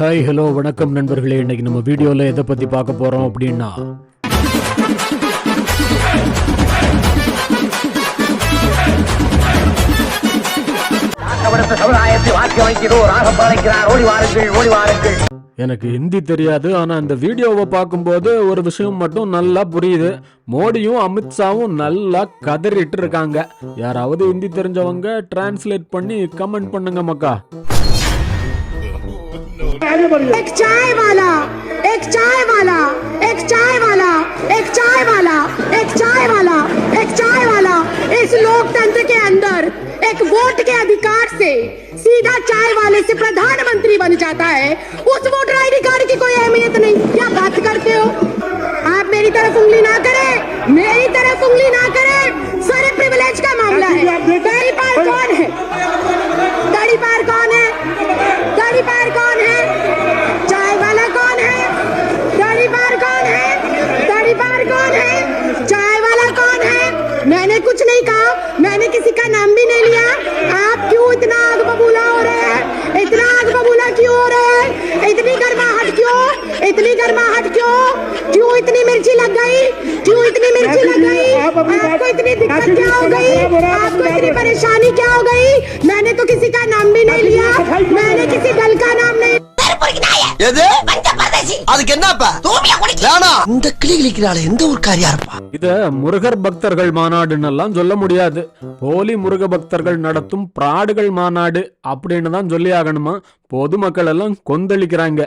Hi hello வணக்கம் நண்பர்களே. இன்னைக்கு நம்ம வீடியோவில் எதை பற்றி பார்க்க போகிறோம் அப்படின்னா, எனக்கு ஹிந்தி தெரியாது, ஆனால் அந்த வீடியோவை பார்க்கும்போது ஒரு விஷயம் மட்டும் நல்லா புரியுது. மோடியும் அமித்ஷாவும் நல்லா கதறிட்டு இருக்காங்க. யாராவது ஹிந்தி தெரிஞ்சவங்க டிரான்ஸ்லேட் பண்ணி கமெண்ட் பண்ணுங்க மக்கா. एक चाय वाला, एक चाय वाला, एक चाय वाला, एक चाय वाला, एक चाय वाला, एक चाय वाला इस लोकतंत्र के अंदर एक वोट के अधिकार से सीधा चाय वाले से प्रधानमंत्री बन जाता है। उस वोटर आईडी कार्ड की कोई अहमियत नहीं। क्या बात करते हो आप? मेरी तरफ उंगली ना करें, मेरी तरफ उंगली ना करें। सारे प्रिविलेज का मामला है। दाढ़ी पार कौन है? दाढ़ी पार कौन है? दाढ़ी पार कौन है? चाय वाला कौन है? दाढ़ी पार कौन है? दाढ़ी पार कौन है? चाय वाला कौन है? मैंने कुछ नहीं कहा, मैंने किसी का नाम भी नहीं लिया। आप क्यों इतना आग बबूला हो रहे हैं? इतना आग बबूला क्यों हो रहे हैं? इतनी गर्माहट क्यों? इतनी गर्माहट क्यों? क्यों इतनी मिर्ची लग गई? क्यों इतनी मिर्ची लग गई? आपको इतनी दिक्कत क्या हो गई? आपको इतनी परेशानी क्या हो गई? मैंने तो किसी का नाम भी नहीं लिया, मैंने किसी दल का नाम नहीं। இத முருகர் பக்தர்கள் மாநாடுன்னு எல்லாம் சொல்ல முடியாது. போலி முருக பக்தர்கள் நடத்தும் பிராடுகள் மாநாடு அப்படின்னு தான் சொல்லி ஆகணுமா. பொதுமக்கள் எல்லாம் கொந்தளிக்கிறாங்க.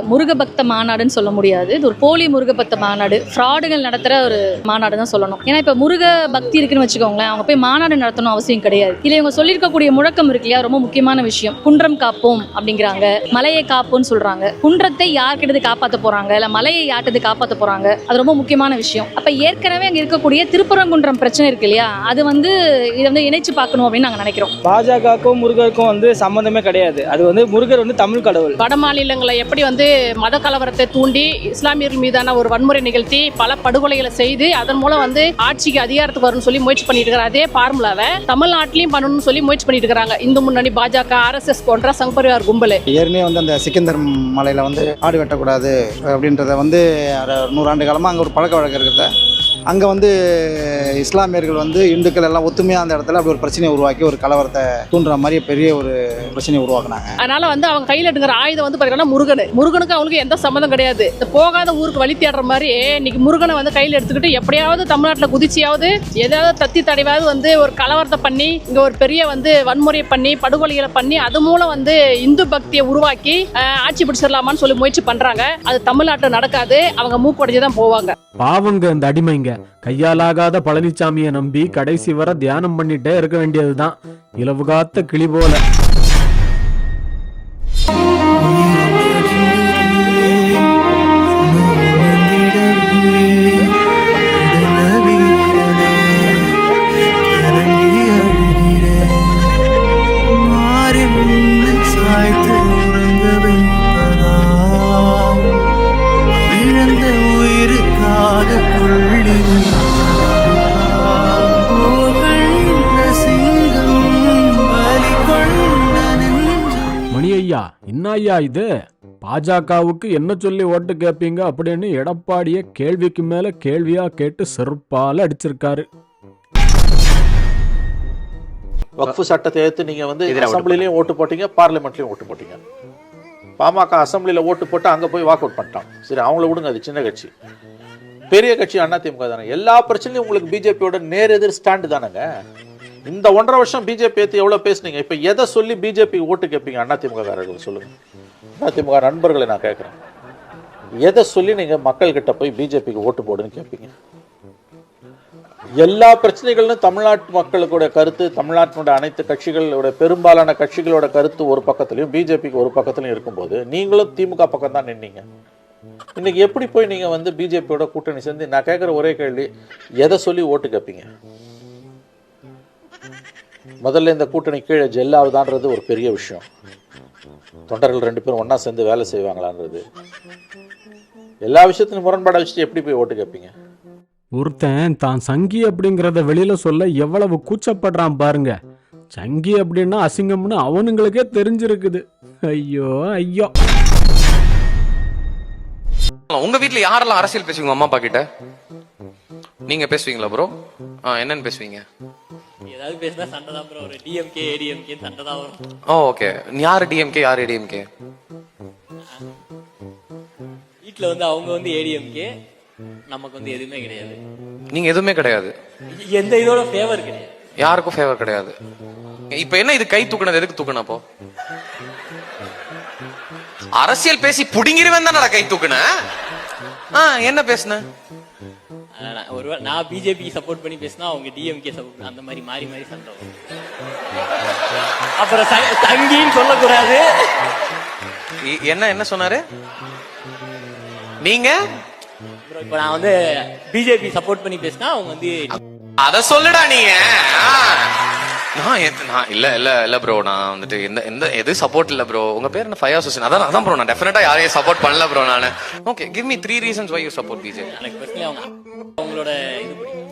முருக பக்த மாநாடுன்னு சொல்ல முடியாது. இது ஒரு போலி முருக பக்த மாநாடு, ஃப்ராடுகள் நடத்துற ஒரு மாநாடு தான் சொல்லணும். ஏன்னா இப்ப முருக பக்தி இருக்குன்னு வச்சுக்கோங்களேன், அவங்க போய் மாநாடு நடத்தணும் அவசியம் கிடையாது. இல்ல இவங்க சொல்லியிருக்கக்கூடிய முழக்கம் இருக்கு இல்லையா, ரொம்ப முக்கியமான விஷயம். குன்றம் காப்போம் அப்படிங்கிறாங்க, மலையை காப்போம்னு சொல்றாங்க. குன்றத்தை யார்கிட்ட காப்பாற்ற போறாங்க, இல்ல மலையை யார்கிட்ட காப்பாற்ற போறாங்க, அது ரொம்ப முக்கியமான விஷயம். அப்ப ஏற்கனவே அங்க இருக்கக்கூடிய திருப்பரங்குன்றம் பிரச்சனை இருக்கு இல்லையா, அது இதை இணைச்சு பார்க்கணும் அப்படின்னு நாங்க நினைக்கிறோம். பாஜகவுக்கும் முருகருக்கும் சம்பந்தமே கிடையாது. அது முருகர் தமிழ் கடவுள். வட மாநிலங்களை எப்படி மத கலவரத்தை தூண்டி இஸ்லாமியர்கள் மீதான ஒரு வன்முறை நிகழ்த்தி பல படுகொலைகளை செய்து அதன் மூலம் ஆட்சிக்கு அதிகாரத்துக்கு வரும்னு சொல்லி முயற்சி பண்ணிட்டு இருக்காங்க. அதே பார்முலாவை தமிழ்நாட்டிலையும் பண்ணணும்னு சொல்லி முயற்சி பண்ணிட்டு இருக்காங்க இந்து முன்னணி, பாஜக, RSS போன்ற சங் பரிவார் கும்பல். ஏற்கனவே அந்த சிக்கந்தர் மலையில ஆடு வெட்டக்கூடாது அப்படின்றத 100 ஆண்டு காலமா அங்க ஒரு பழக்க வழக்கம் இருக்கிறத, அங்கே இஸ்லாமியர்கள் இந்துக்கள் எல்லாம் ஒத்துமையாக அந்த இடத்துல அப்படி ஒரு பிரச்சனையை உருவாக்கி ஒரு கலவரத்தை தூண்டுற மாதிரி பெரிய ஒரு பிரச்சனையை உருவாக்குனாங்க. அதனால அவங்க கையில் எடுக்கிற ஆயுதம் பார்த்தீங்கன்னா முருகனுக்கு அவங்களுக்கு எந்த சம்மந்தம் கிடையாது. போகாத ஊருக்கு வழி தேடுற மாதிரி இன்னைக்கு முருகனை கையில் எடுத்துக்கிட்டு எப்படியாவது தமிழ்நாட்டில் குதிச்சியாவது ஏதாவது தத்தி தடைவாவது ஒரு கலவரத்தை பண்ணி இங்கே ஒரு பெரிய வன்முறையை பண்ணி படுகொலைகளை பண்ணி அது மூலம் இந்து பக்தியை உருவாக்கி ஆட்சி பிடிச்சிடலாமான்னு சொல்லி முயற்சி பண்றாங்க. அது தமிழ்நாட்டில் நடக்காது. அவங்க மூக்குடைஞ்சு தான் போவாங்க. பாவங்க அந்த அடிமைங்க. கையாலாகாத பழனிசாமியை நம்பி கடைசி வர தியானம் பண்ணிட்டே இருக்க வேண்டியதுதான், இலவு காத்த கிளி போல. ஐயா இது பாஜகவுக்கு என்ன சொல்லி ஓட்டு கேட்பீங்க அப்படின்னு எடப்பாடிய கேள்விக்கு மேல கேள்வியா கேட்டு செருப்பால அடிச்சிருக்காரு. வக்ஃபு சட்டத்தை எடுத்து நீங்க அசம்பிளிலையும் ஓட்டு போட்டீங்க, பார்லிமெண்ட்லயும் ஓட்டு போட்டீங்க. பாமக அசம்பிளில ஓட்டு போட்டு அங்க போய் வாக் அவுட் பண்ணிட்டான். சரி, அவங்கள விடுங்க, அது சின்ன கட்சி. பெரிய கட்சி அதிமுக தானே. எல்லா பிரச்சனையும் உங்களுக்கு பிஜேபியோட நேர் எதிர் ஸ்டாண்டு தானங்க. இந்த 1.5 வருஷம் பிஜேபி ஏற்றி எவ்வளவு பேசுனீங்க. இப்ப எதை சொல்லி பிஜேபி ஓட்டு கேட்பீங்க? அதிமுக காரர்கள் சொல்லுங்க. அதிமுக நண்பர்களை நான் கேட்கிறேன், எதை சொல்லி நீங்க மக்கள் கிட்ட போய் பிஜேபிக்கு ஓட்டு போடுன்னு கேட்பீங்க? எல்லா பிரச்சனைகளும் தமிழ்நாட்டு மக்களுடைய கருத்து, தமிழ்நாட்டினுடைய அனைத்து கட்சிகளோட பெரும்பாலான கட்சிகளோட கருத்து ஒரு பக்கத்திலையும் பிஜேபிக்கு ஒரு பக்கத்திலையும் இருக்கும்போது நீங்களும் திமுக பக்கம் தான் நின்னீங்க. இன்னைக்கு எப்படி போய் நீங்க பிஜேபியோட கூட்டணி சேர்ந்து, நான் கேட்கிற ஒரே கேள்வி, எதை சொல்லி ஓட்டு கேட்பீங்க? முதல்ல இந்த கூட்டணி கீழே ஜெல்லாவதான்றது ஒரு பெரிய விஷயம். தொண்டர்கள் 2 பேரும் ஒன்னா சேர்ந்து வேலை செய்வாங்களான்றது, எல்லா விஷயத்திலும் முரண்பாடை வச்சுட்டு எப்படி போய் ஓட்டு கேட்பீங்க? ஒருத்தன் தான் சங்கி அப்படிங்கறத வெளியில சொல்ல எவ்வளவு கூச்சப்படுறான் பாருங்க. சங்கி அப்படின்னா அசிங்கம்னு அவனுங்களுக்கே தெரிஞ்சிருக்குது. ஐயோ ஐயோ. உங்க வீட்ல யாரெல்லாம் அரசியல் பேசுவீங்க அம்மா அப்பா கிட்ட? நீங்க பேசுவீங்களா ப்ரோ? என்னன்னு பேசுவீங்க? ஏதாவது பேசினா சண்டை தான் ப்ரோ. ஒரு டிஎம்கே ஏடிஎம்கே சண்டை தான் வரும். ஓகே. யாரு டிஎம்கே யாரு ஏடிஎம்கே? வீட்ல வந்து அவங்க வந்து ஏடிஎம்கே, நமக்கு வந்து எதுவுமே கிடையாது. நீங்க எதுவுமே கிடையாது. எந்த இதோட ஃபேவர் கிடையாது. யாருக்கும் ஃபேவர் கிடையாது. இப்ப என்ன இது கை தூக்குனது எதுக்கு தூக்குன? அப்போ அரசியல் பேசி புடிங்கிருவேன் தானடா கை தூக்குன. என்ன பேசுன? ஒருவேளை நான் பிஜேபி சப்போர்ட் பண்ணி பேசினா அவங்க டிஎம்கே சப்போர்ட், அந்த மாதிரி மாறி மாறி சண்டை வரும். அப்புறம் சங்கின்னு சொல்லக்கூடாது. என்ன சொன்னாரு நீங்க? இப்ப நான் வந்து பிஜேபி சப்போர்ட் பண்ணி பேசினா அவங்க வந்து அத சொல்லுடா நீங்க. நான் இல்ல ப்ரோ, நான் வந்துட்டு எந்த எது சப்போர்ட் இல்ல ப்ரோ. உங்க பேர் என்ன? Fire association. அதான் ப்ரோ, நான் டெஃபினட்டா யாரையும் சப்போர்ட் பண்ணல ப்ரோ நானு. Okay, give me 3 reasons why you support BJP. எனக்கு பர்சனலி அவங்களோட இது பிடிக்கும்.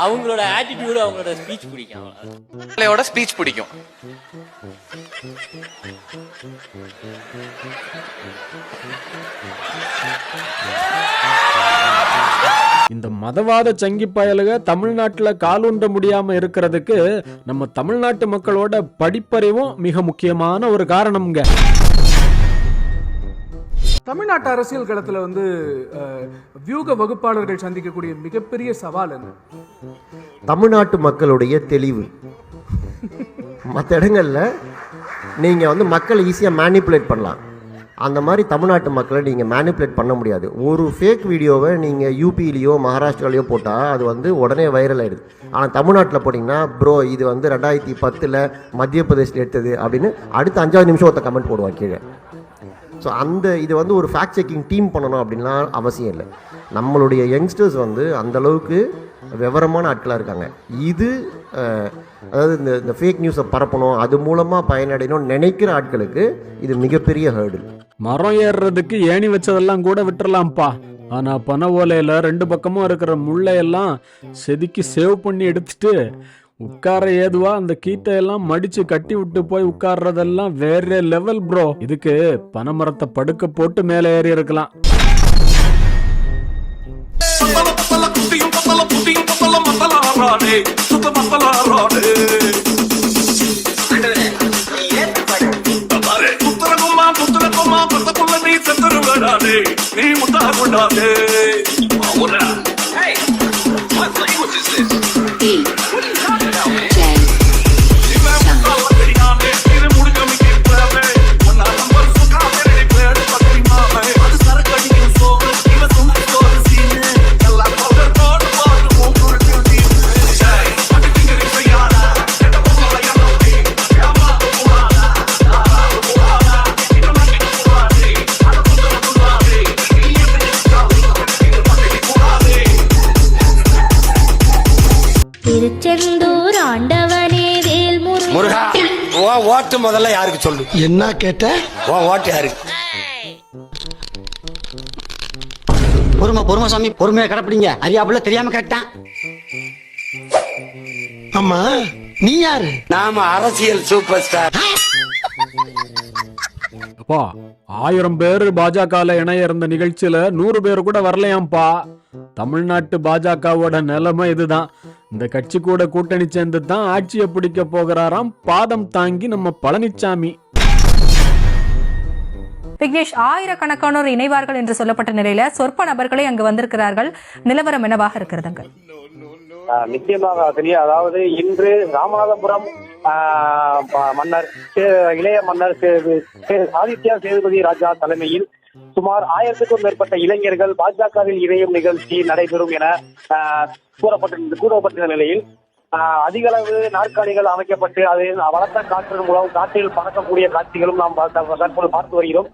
அவங்களோட ஆட்டிடியூட், அவங்களோட ஸ்பீச் பிடிக்கும். அவங்களோட ஸ்பீச் பிடிக்கும். இந்த மதவாத சங்கி பயலுக தமிழ்நாட்டுல காலூன்ற முடியாம இருக்கிறதுக்கு நம்ம தமிழ்நாட்டு மக்களோட படிப்பறிவும் மிக முக்கியமான ஒரு காரணம்ங்க. தமிழ்நாட்டு அரசியல் களத்துல வந்து வியூக வகுப்பாளர்கள் சந்திக்கக்கூடிய மிகப்பெரிய சவால் என்ன? தமிழ்நாட்டு மக்களுடைய தெளிவு. மற்ற இடங்கள்ல நீங்க வந்து மக்களை ஈஸியா மேனிப்புலேட் பண்ணலாம். அந்த மாதிரி தமிழ்நாட்டு மக்களை நீங்கள் மேனிப்புலேட் பண்ண முடியாது. ஒரு ஃபேக் வீடியோவை நீங்கள் யூபியிலையோ மகாராஷ்டிராலையோ போட்டால் அது வந்து உடனே வைரல் ஆகிடுது. ஆனால் தமிழ்நாட்டில் போட்டிங்கன்னா ப்ரோ இது வந்து 2010 மத்திய பிரதேசில் எடுத்தது அப்படின்னு அடுத்த 5வது நிமிஷம் ஒருத்த கமெண்ட் போடுவான் கீழே. ஸோ இது வந்து ஒரு ஃபேக்ட் செக்கிங் டீம் பண்ணணும் அப்படின்லாம் அவசியம் இல்லை. நம்மளுடைய யங்ஸ்டர்ஸ் வந்து அந்தளவுக்கு விவரமான ஆட்களாக இருக்காங்க. இது அதாவது இந்த ஃபேக் நியூஸை பரப்பணும், அது மூலமாக பயனடையணும்னு நினைக்கிற ஆட்களுக்கு இது மிகப்பெரிய ஹேர்டில். மரம் ஏறுறதுக்கு ஏணி வச்சதெல்லாம் கூட விட்டுறலாம்ப்பா. ஆனா பனை ஓலையில 2 பக்கமும் இருக்கிற முள்ளையெல்லாம் செதுக்கி சேவ் பண்ணி எடுத்துட்டு உட்கார ஏதுவா அந்த கீட்டையெல்லாம் மடிச்சு கட்டி விட்டு போய் உட்கார்றதெல்லாம் வேற லெவல் ப்ரோ. இதுக்கு பனைமரத்தை படுக்க போட்டு மேலே ஏறி இருக்கலாம். நீ முத்தா கொண்டாதே. திருச்செந்தூர் ஆண்டவனே வேல் முருகா. ஓட்டு முதல்ல யாருக்கு சொல்லு? என்ன கேட்ட? ஓட்டு யாருக்கு? பொறுமை சாமி, பொறுமையா கடப்பிடிங்க. அறியாப்புல தெரியாம கேட்டான். ஆமா நீ யாரு? நாம அரசியல் சூப்பர் ஸ்டார். அப்பா 1000 பேர் பாஜகல இணைய இருந்த நிகழ்ச்சியில 100 பேர் கூட வரலையாம்பா. தமிழ்நாட்டு பாஜகவோட நிலைமை இதுதான். இந்த கட்சி கூட கூட்டணி சேர்ந்து தான் ஆட்சியை பிடிக்க போகிறாராம் பாதம் தாங்கி நம்ம பழனிசாமி. விக்னேஷ், ஆயிரக்கணக்கானோர் இணைவார்கள் என்று சொல்லப்பட்ட நிலையில சொற்ப நபர்களே அங்கு வந்திருக்கிறார்கள். நிலவரம் என்னவாக இருக்கிறதுங்க? நிச்சயமாக ஆசிரியர், அதாவது இன்று ராமநாதபுரம் மன்னர் இளைய மன்னர் ஆதித்யா சேதுபதி ராஜா தலைமையில் சுமார் 1000க்கும் மேற்பட்ட இளைஞர்கள் பாஜகவில் இணையும் நிகழ்ச்சி நடைபெறும் என கூறப்பட்டிருந்த நிலையில் அதிக அளவு நாற்காலிகள் அமைக்கப்பட்டு அதில் பலத்த காற்றின் மூலம் காற்றில் பறக்கக்கூடிய காட்சிகளும் நாம் தற்போது பார்த்து வருகிறோம்.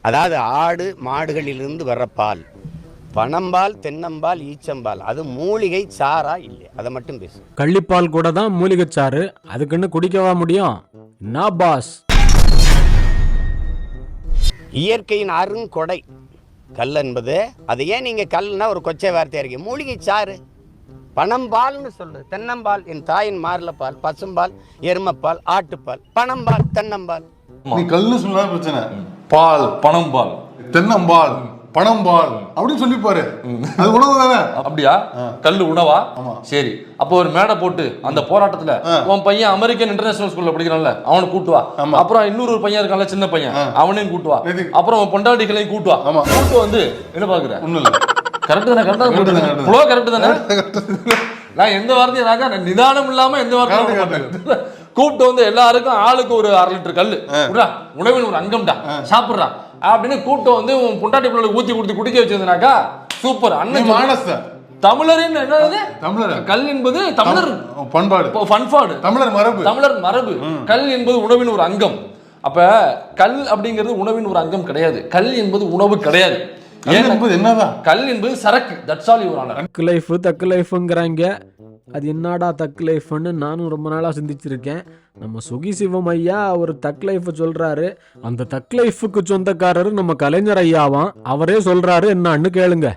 அதாவது ஆடு மாடுகளிலிருந்து வர்ற பால், பனம்பால், தென்னம்பால், ஈச்சம்பால், அது மூலிகை சாரா இல்லை, அதை மட்டும் பேசு. கள்ளிப்பால் கூட தான் மூலிகை சாறு, அதுக்குன்னு குடிக்கவா முடியும்? என்ன பாஸ்? இயற்கையின் அருங்கொடை கல் என்பது, அது ஏன் நீங்க கல்னா ஒரு கொச்சை வார்த்தையா இருக்கு? மூலிகை சாறு, பனம்பால்னு சொல்லு. தென்னம்பால் என் தாயின் மார்ல பால், பசும்பால், எருமப்பால், ஆட்டுப்பால், பனம்பால், தென்னம்பால். நீ கல்னு சொன்னா பிரச்சனை. பால், பனம்பால், தென்னம்பால், பனம்பால் அப்படின்னு சொல்லி பாரு, அது உணவு தானே. அப்படியா? கல்லு உணவா? சரி, அப்போ ஒரு மேடை போட்டு அந்த போராட்டத்துல உன் பையன் அமெரிக்கன் இன்டர்நேஷனல் ஸ்கூல்ல படிக்கிறான்ல, அவனை கூட்டுவா. அப்புறம் இன்னொரு பையன் இருக்கான்ல, சின்ன பையன், அவனையும் கூட்டுவா. அப்புறம் பொண்டாட்டிகளையும் கூட்டுவா. கூட்டு வந்து என்ன பாக்குற? ஒண்ணு இல்ல, கரெக்ட் தானே? கரெக்ட் தானே? நான் எந்த வார்த்தையும் நிதானம் இல்லாம எந்த வார்த்தையும் கூப்பிட்டு வந்து எல்லாருக்கும் ஆளுக்கு ஒரு 1/2 லிட்டர் கல்லு உணவின் ஒரு அங்கம்டா, சாப்பிடுறா அப்படின்னு கூப்பிட்டு வந்து உன் பொண்டாட்டி பிள்ளைகளுக்கு ஊத்தி கொடுத்து குடிக்க வச்சிருந்தாக்கா சூப்பர். அண்ணன் தமிழரின் என்னது? தமிழர் கல் என்பது தமிழர் பண்பாடு, பண்பாடு, தமிழர் மரபு, தமிழர் மரபு. கல் என்பது உணவின் ஒரு அங்கம். அப்ப கல் அப்படிங்கிறது உணவின் ஒரு அங்கம் கிடையாது. கல் என்பது உணவு கிடையாது. கல் என்பது சரக்கு. That's all your honour. Thug life thug லைஃப்ங்கிறாங்க. அது என்னடா தக்கு லைஃப்னு நானும் ரொம்ப நாளா சிந்திச்சிருக்கேன். நம்ம சுகி சிவம் ஐயா ஒரு தக் லைஃப் சொல்றாரு. அந்த தக் லைஃபுக்கு சொந்தக்காரரு நம்ம கலைஞர் ஐயாவாம். அவரே சொல்றாரு என்னன்னு கேளுங்க.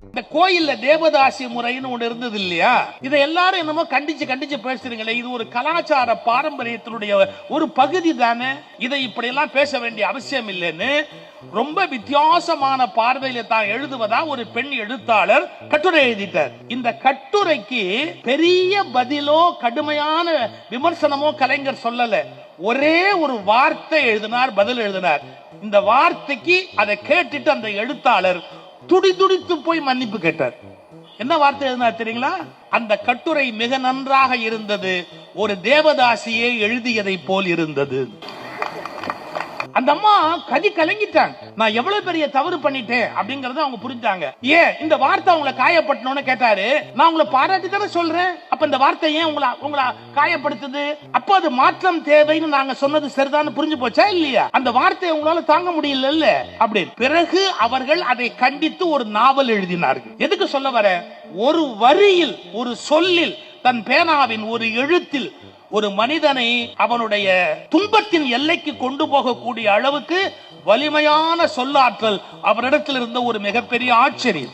இந்த கோயில்ல தேவதாசி முறைன்னு ஒண்ணு இருந்தது இல்லையா? இதை எல்லாரும் என்னமோ கண்டிச்சு பேசுறீங்களே, இது ஒரு கலாச்சார பாரம்பரியத்தினுடைய ஒரு பகுதி தானே, இதை இப்படி எல்லாம் பேச வேண்டிய அவசியம் இல்லைன்னு ரொம்ப வித்தியாசமான பார்வையில தான் எழுதுவதா ஒரு பெண் எழுத்தாளர் கட்டுரை எழுதிட்டார். இந்த கட்டுரைக்கு பெரிய பதிலோ கடுமையான விமர்சனமோ கலைஞர் சொல்லல. ஒரே ஒரு வார்த்தை எழுதினார், பதில் எழுதினார். இந்த வார்த்தைக்கு அதை கேட்டுட்டு அந்த எழுத்தாளர் துடிதுடித்து போய் மன்னிப்பு கேட்டார். என்ன வார்த்தை எழுதினார் தெரியுங்களா? அந்த கட்டுரை மிக நன்றாக இருந்தது, ஒரு தேவதாசியை எழுதியதை போல் இருந்தது. அந்த அம்மா கதி கலங்கிட்டாங்க. நான் எவ்வளவு பெரிய தவறு பண்ணிட்டேன் அப்படிங்கறத அவங்க புரிஞ்சாங்க. ஏன் இந்த வார்த்தை அவங்களை காயப்படுத்தணும்னு கேட்டாரு. நான் உங்களை பாராட்டி தானே சொல்றேன், அப்ப இந்த வார்த்தை ஏன் உங்களை காயப்படுத்துது? அப்ப அது மாற்றம் தேவைன்னு நாங்க சொன்னது சரிதான் புரிஞ்சு போச்சா இல்லையா? அந்த வார்த்தையை உங்களால தாங்க முடியல அப்படி. பிறகு அவர்கள் அதை கண்டித்து ஒரு நாவல் எழுதினார்கள். எதுக்கு சொல்ல வர? ஒரு வரியில், ஒரு சொல்லில், தன் பேனாவின் ஒரு எழுத்தில் ஒரு மனிதனை அவனுடைய துன்பத்தின் எல்லைக்கு கொண்டு போகக்கூடிய அளவுக்கு வலிமையான சொல்லாற்றல் அவரிடத்தில் இருந்த ஒரு மிகப்பெரிய ஆச்சரியம்.